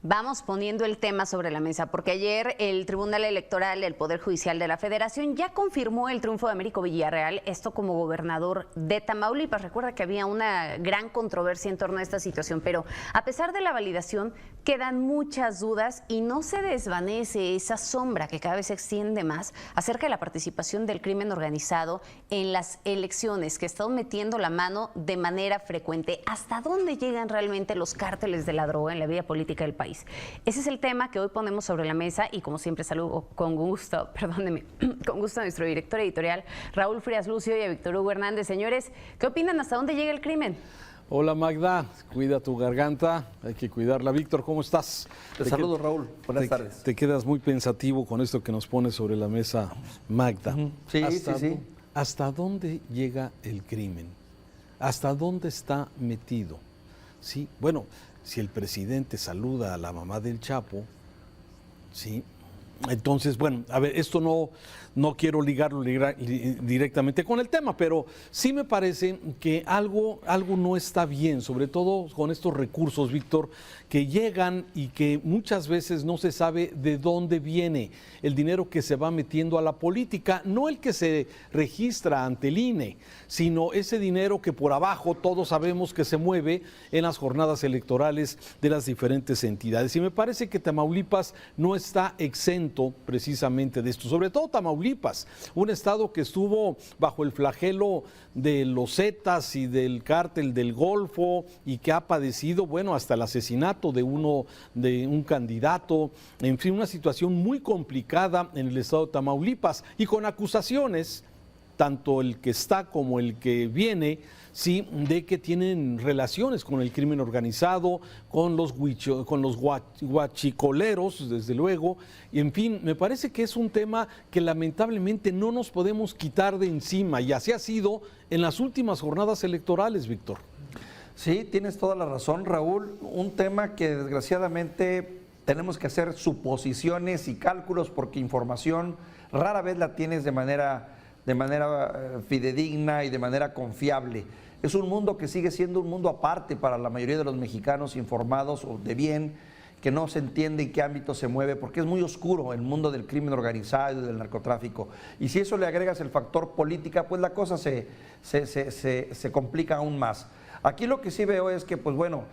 Vamos poniendo el tema sobre la mesa, porque ayer el Tribunal Electoral del Poder Judicial de la Federación ya confirmó el triunfo de Américo Villarreal, esto como gobernador de Tamaulipas. Recuerda que había una gran controversia en torno a esta situación, pero a pesar de la validación, quedan muchas dudas y no se desvanece esa sombra que cada vez se extiende más acerca de la participación del crimen organizado en las elecciones, que están metiendo la mano de manera frecuente. ¿Hasta dónde llegan realmente los cárteles de la droga en la vida política del país? Ese es el tema que hoy ponemos sobre la mesa y como siempre saludo con gusto, con gusto a nuestro director editorial Raúl Frías Lucio y a Víctor Hugo Hernández. Señores, ¿qué opinan? ¿Hasta dónde llega el crimen? Hola Magda, cuida tu garganta, hay que cuidarla. Víctor, ¿cómo estás? Te saludo, Raúl, buenas tardes. Te quedas muy pensativo con esto que nos pone sobre la mesa Magda. Sí. ¿Hasta dónde llega el crimen? ¿Hasta dónde está metido? Sí, bueno, si el presidente saluda a la mamá del Chapo, sí, entonces, bueno, a ver, esto no quiero ligarlo directamente con el tema, pero sí me parece que algo no está bien, sobre todo con estos recursos, Víctor, que llegan y que muchas veces no se sabe de dónde viene el dinero que se va metiendo a la política, no el que se registra ante el INE, sino ese dinero que por abajo todos sabemos que se mueve en las jornadas electorales de las diferentes entidades. Y me parece que Tamaulipas no está exento precisamente de esto, sobre todo Tamaulipas, un estado que estuvo bajo el flagelo de los Zetas y del cártel del Golfo y que ha padecido, bueno, hasta el asesinato de un candidato, en fin, una situación muy complicada en el estado de Tamaulipas y con acusaciones, tanto el que está como el que viene, sí, de que tienen relaciones con el crimen organizado, con los guachicoleros, desde luego, y en fin, me parece que es un tema que lamentablemente no nos podemos quitar de encima, y así ha sido en las últimas jornadas electorales, Víctor. Sí, tienes toda la razón, Raúl, un tema que desgraciadamente tenemos que hacer suposiciones y cálculos porque información rara vez la tienes de manera fidedigna y de manera confiable. Es un mundo que sigue siendo un mundo aparte para la mayoría de los mexicanos informados o de bien, que no se entiende en qué ámbito se mueve, porque es muy oscuro el mundo del crimen organizado y del narcotráfico. Y si eso le agregas el factor política, pues la cosa se complica aún más. Aquí lo que sí veo es que, pues bueno,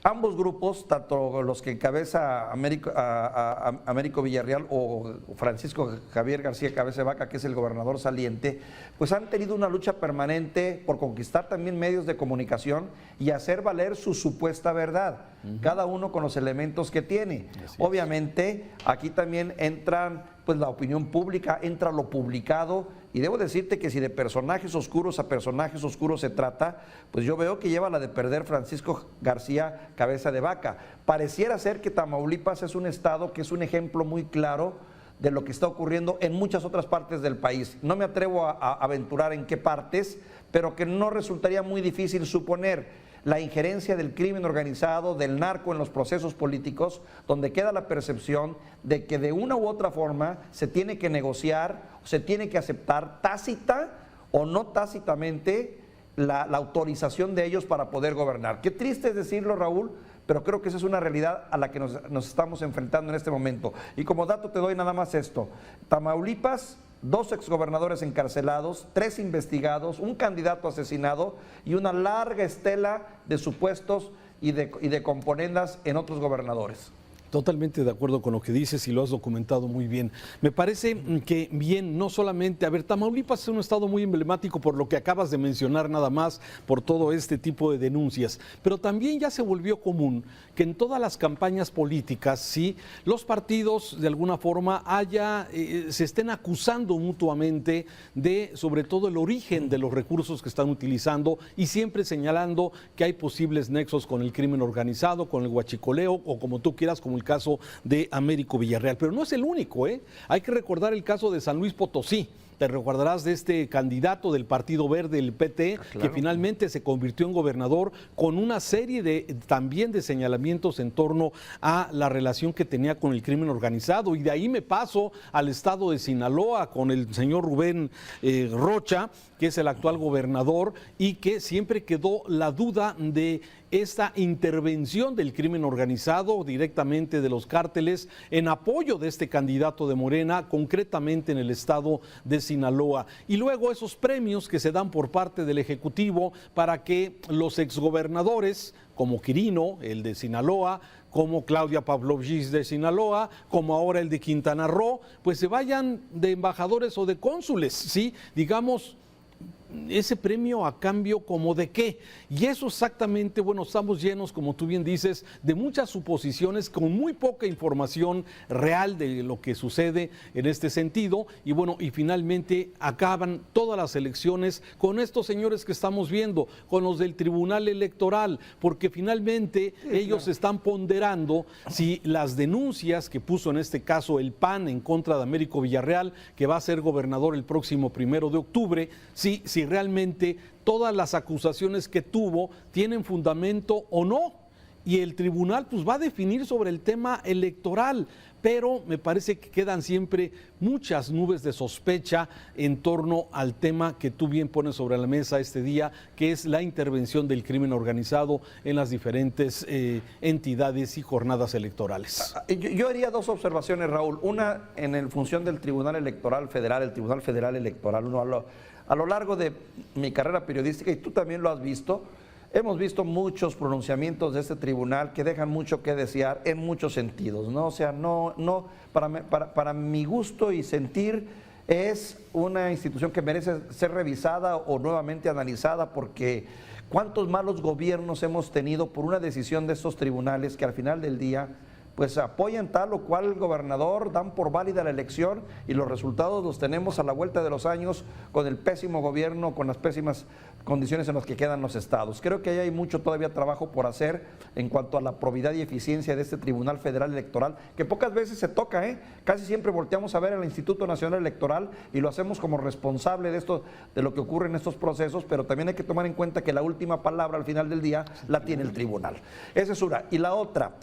ambos grupos, tanto los que encabeza Américo Villarreal o Francisco Javier García Cabeza de Vaca, que es el gobernador saliente, pues han tenido una lucha permanente por conquistar también medios de comunicación y hacer valer su supuesta verdad, cada uno con los elementos que tiene. Obviamente, aquí también entran pues la opinión pública, entra lo publicado, y debo decirte que si de personajes oscuros a personajes oscuros se trata, pues yo veo que lleva la de perder Francisco García Cabeza de Vaca. Pareciera ser que Tamaulipas es un estado que es un ejemplo muy claro de lo que está ocurriendo en muchas otras partes del país. No me atrevo a aventurar en qué partes, pero que no resultaría muy difícil suponer la injerencia del crimen organizado, del narco en los procesos políticos, donde queda la percepción de que de una u otra forma se tiene que negociar, se tiene que aceptar tácita o no tácitamente la autorización de ellos para poder gobernar. Qué triste es decirlo, Raúl, pero creo que esa es una realidad a la que nos estamos enfrentando en este momento. Y como dato te doy nada más esto: Tamaulipas, 2 exgobernadores encarcelados, 3 investigados, un candidato asesinado y una larga estela de supuestos y de componendas en otros gobernadores. Totalmente de acuerdo con lo que dices y lo has documentado muy bien. Me parece que bien, no solamente, a ver, Tamaulipas es un estado muy emblemático por lo que acabas de mencionar nada más, por todo este tipo de denuncias, pero también ya se volvió común que en todas las campañas políticas, sí, los partidos de alguna forma se estén acusando mutuamente de, sobre todo, el origen de los recursos que están utilizando y siempre señalando que hay posibles nexos con el crimen organizado, con el huachicoleo o como tú quieras, como el caso de Américo Villarreal, pero no es el único, ¿eh? Hay que recordar el caso de San Luis Potosí, te recordarás de este candidato del Partido Verde, el PT, claro, que finalmente se convirtió en gobernador con una serie de también de señalamientos en torno a la relación que tenía con el crimen organizado. Y de ahí me paso al estado de Sinaloa con el señor Rubén Rocha, que es el actual gobernador, y que siempre quedó la duda de esta intervención del crimen organizado directamente de los cárteles en apoyo de este candidato de Morena, concretamente en el estado de Sinaloa. Y luego esos premios que se dan por parte del Ejecutivo para que los exgobernadores, como Quirino, el de Sinaloa, como Claudia Pavlovich de Sinaloa, como ahora el de Quintana Roo, pues se vayan de embajadores o de cónsules, ¿sí? Digamos, ese premio a cambio como de qué. Y eso exactamente, bueno, estamos llenos, como tú bien dices, de muchas suposiciones con muy poca información real de lo que sucede en este sentido. Y bueno, y finalmente acaban todas las elecciones con estos señores que estamos viendo, con los del Tribunal Electoral, porque finalmente ellos están ponderando si las denuncias que puso en este caso el PAN en contra de Américo Villarreal, que va a ser gobernador el próximo 1 de octubre, si realmente todas las acusaciones que tuvo tienen fundamento o no. Y el tribunal pues va a definir sobre el tema electoral, pero me parece que quedan siempre muchas nubes de sospecha en torno al tema que tú bien pones sobre la mesa este día, que es la intervención del crimen organizado en las diferentes entidades y jornadas electorales. Yo haría dos observaciones, Raúl. Una, en función del Tribunal Electoral Federal, el Tribunal Federal Electoral. A lo largo de mi carrera periodística, y tú también lo has visto, hemos visto muchos pronunciamientos de este tribunal que dejan mucho que desear en muchos sentidos, ¿no? O sea, para mi gusto y sentir, es una institución que merece ser revisada o nuevamente analizada, porque cuántos malos gobiernos hemos tenido por una decisión de estos tribunales que al final del día pues apoyan tal o cual gobernador, dan por válida la elección y los resultados los tenemos a la vuelta de los años con el pésimo gobierno, con las pésimas condiciones en las que quedan los estados. Creo que ahí hay mucho todavía trabajo por hacer en cuanto a la probidad y eficiencia de este Tribunal Federal Electoral, que pocas veces se toca, casi siempre volteamos a ver al Instituto Nacional Electoral y lo hacemos como responsable de esto, de lo que ocurre en estos procesos, pero también hay que tomar en cuenta que la última palabra al final del día la tiene el tribunal. Esa es una. Y la otra,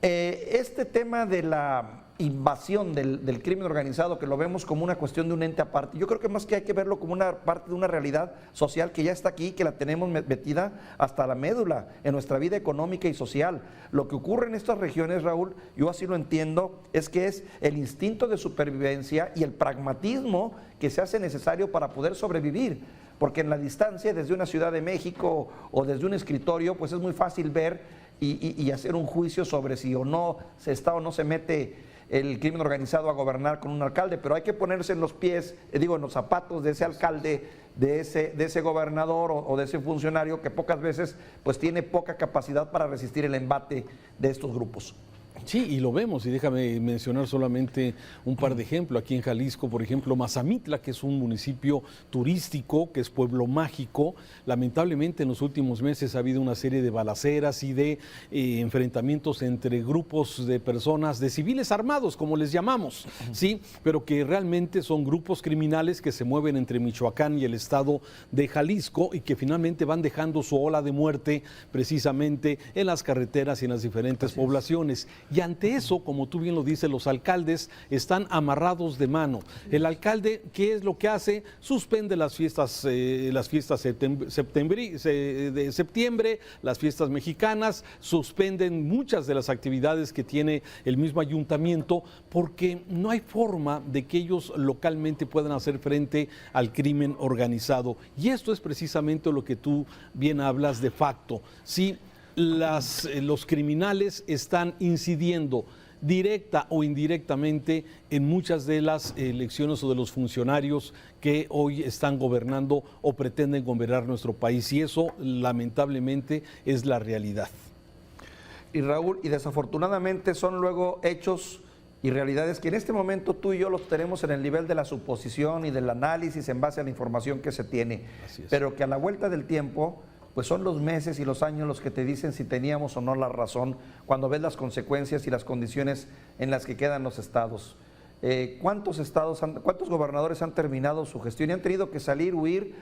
este tema de la invasión del crimen organizado, que lo vemos como una cuestión de un ente aparte, yo creo que más que hay que verlo como una parte de una realidad social que ya está aquí, que la tenemos metida hasta la médula en nuestra vida económica y social. Lo que ocurre en estas regiones, Raúl, yo así lo entiendo, es que es el instinto de supervivencia y el pragmatismo que se hace necesario para poder sobrevivir. Porque en la distancia, desde una Ciudad de México o desde un escritorio, pues es muy fácil ver y hacer un juicio sobre si o no se está o no se mete el crimen organizado a gobernar con un alcalde, pero hay que ponerse en los pies, en los zapatos de ese alcalde, de ese gobernador o de ese funcionario que pocas veces pues tiene poca capacidad para resistir el embate de estos grupos. Sí, y lo vemos, y déjame mencionar solamente un par de ejemplos. Aquí en Jalisco, por ejemplo, Mazamitla, que es un municipio turístico, que es pueblo mágico. Lamentablemente en los últimos meses ha habido una serie de balaceras y de enfrentamientos entre grupos de personas, de civiles armados, como les llamamos, ¿sí? Pero que realmente son grupos criminales que se mueven entre Michoacán y el estado de Jalisco y que finalmente van dejando su ola de muerte precisamente en las carreteras y en las diferentes poblaciones. Y ante eso, como tú bien lo dices, los alcaldes están amarrados de mano. El alcalde, ¿qué es lo que hace? Suspende las fiestas de septiembre, las fiestas mexicanas, suspenden muchas de las actividades que tiene el mismo ayuntamiento, porque no hay forma de que ellos localmente puedan hacer frente al crimen organizado. Y esto es precisamente lo que tú bien hablas de facto. Sí, los criminales están incidiendo directa o indirectamente en muchas de las elecciones o de los funcionarios que hoy están gobernando o pretenden gobernar nuestro país, y eso lamentablemente es la realidad. Y Raúl, y desafortunadamente son luego hechos y realidades que en este momento tú y yo los tenemos en el nivel de la suposición y del análisis en base a la información que se tiene, pero que a la vuelta del tiempo pues son los meses y los años los que te dicen si teníamos o no la razón cuando ves las consecuencias y las condiciones en las que quedan los estados. ¿Cuántos cuántos gobernadores han terminado su gestión y han tenido que salir, huir,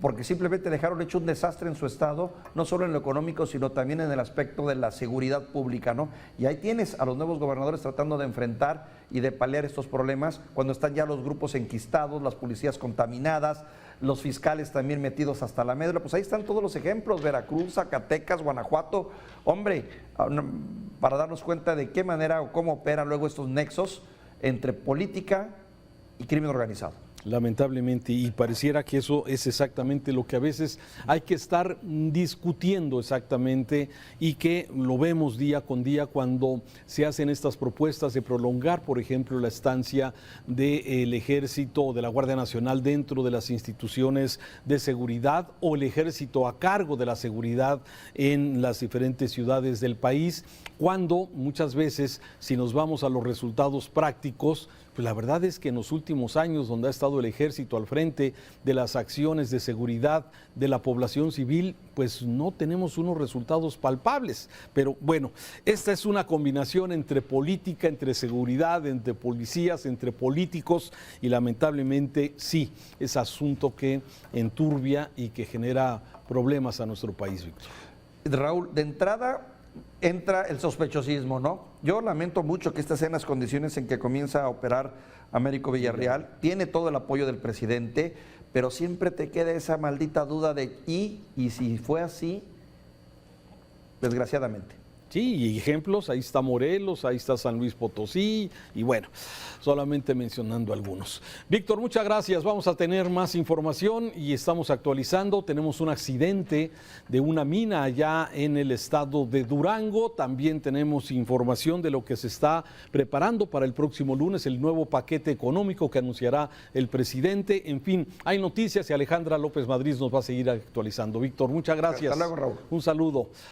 porque simplemente dejaron hecho un desastre en su estado, no solo en lo económico, sino también en el aspecto de la seguridad pública, ¿no? Y ahí tienes a los nuevos gobernadores tratando de enfrentar y de paliar estos problemas, cuando están ya los grupos enquistados, las policías contaminadas, los fiscales también metidos hasta la médula. Pues ahí están todos los ejemplos: Veracruz, Zacatecas, Guanajuato. Hombre, para darnos cuenta de qué manera o cómo operan luego estos nexos entre política y crimen organizado. Lamentablemente, y pareciera que eso es exactamente lo que a veces hay que estar discutiendo exactamente, y que lo vemos día con día cuando se hacen estas propuestas de prolongar, por ejemplo, la estancia del Ejército o de la Guardia Nacional dentro de las instituciones de seguridad, o el Ejército a cargo de la seguridad en las diferentes ciudades del país, cuando muchas veces, si nos vamos a los resultados prácticos, pues la verdad es que en los últimos años, donde ha estado el Ejército al frente de las acciones de seguridad de la población civil, pues no tenemos unos resultados palpables. Pero bueno, esta es una combinación entre política, entre seguridad, entre policías, entre políticos, y lamentablemente sí, es asunto que enturbia y que genera problemas a nuestro país, Víctor. Raúl, de entrada entra el sospechosismo, ¿no? Yo lamento mucho que estas sean las condiciones en que comienza a operar Américo Villarreal. Tiene todo el apoyo del presidente, pero siempre te queda esa maldita duda de y si fue así, desgraciadamente. Sí, y ejemplos, ahí está Morelos, ahí está San Luis Potosí, y bueno, solamente mencionando algunos. Víctor, muchas gracias. Vamos a tener más información y estamos actualizando. Tenemos un accidente de una mina allá en el estado de Durango. También tenemos información de lo que se está preparando para el próximo lunes, el nuevo paquete económico que anunciará el presidente. En fin, hay noticias y Alejandra López Madrid nos va a seguir actualizando. Víctor, muchas gracias. Hasta luego, Raúl. Un saludo.